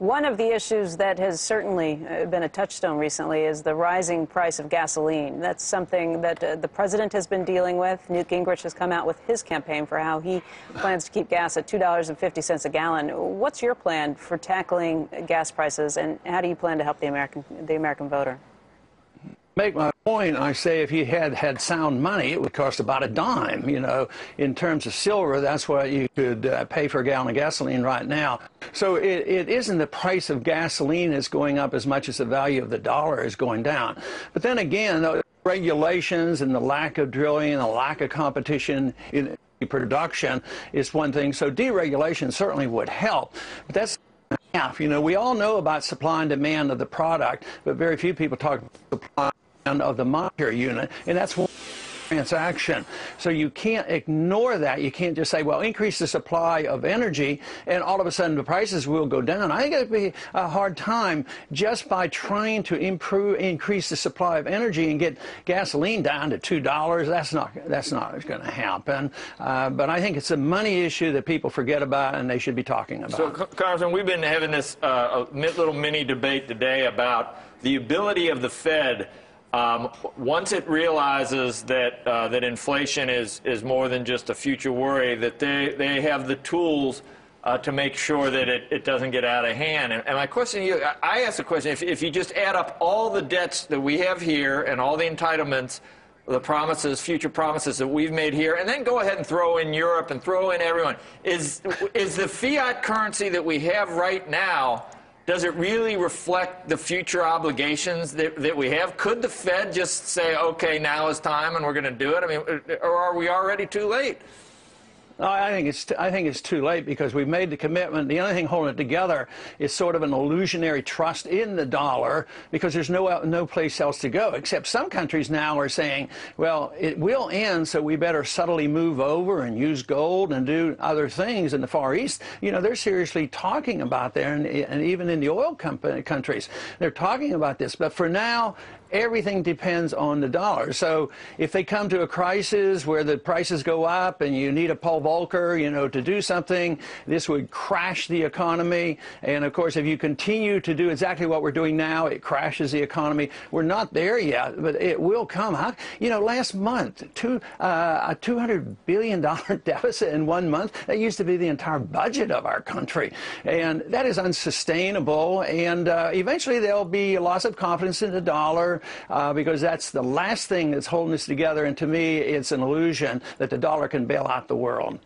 One of the issues that has certainly been a touchstone recently is the rising price of gasoline. That's something that the president has been dealing with. Newt Gingrich has come out with his campaign for how he plans to keep gas at $2.50 a gallon. What's your plan for tackling gas prices, and how do you plan to help the American voter? Make my point, I say if you had sound money, it would cost about a dime. You know, in terms of silver, that's what you could pay for a gallon of gasoline right now. So it isn't the price of gasoline is going up as much as the value of the dollar is going down. But then again, the regulations and the lack of drilling and the lack of competition in production is one thing. So deregulation certainly would help. But that's half. You know, we all know about supply and demand of the product, but very few people talk about supply of the monetary unit, and that's one transaction. So you can't ignore that. You can't just say, well, increase the supply of energy and all of a sudden the prices will go down. I think it'd be a hard time just by trying to increase the supply of energy and get gasoline down to $2. That's not going to happen. But I think it's a money issue that people forget about and they should be talking about. So, Congressman, we've been having this little mini debate today about the ability of the Fed, once it realizes that that inflation is more than just a future worry, that they have the tools to make sure that it doesn't get out of hand. And my question to you, I ask the question, if you just add up all the debts that we have here and all the entitlements, the promises, future promises that we've made here, and then go ahead and throw in Europe and throw in everyone, is the fiat currency that we have right now, does it really reflect the future obligations that we have? Could the Fed just say, okay, now is time and we're going to do it? I mean, or are we already too late? I think it's too late because we've made the commitment. The only thing holding it together is sort of an illusionary trust in the dollar because there's no place else to go, except some countries now are saying, well, it will end, so we better subtly move over and use gold and do other things in the Far East. You know, they're seriously talking about that, and even in the oil countries, they're talking about this. But for now, everything depends on the dollar. So if they come to a crisis where the prices go up and you need a Paul Volcker, you know, to do something, this would crash the economy. And of course, if you continue to do exactly what we're doing now, it crashes the economy. We're not there yet, but it will come. You know, last month, a $200 billion deficit in 1 month, that used to be the entire budget of our country. And that is unsustainable. And eventually there'll be a loss of confidence in the dollar. Because that's the last thing that's holding us together, and to me it's an illusion that the dollar can bail out the world.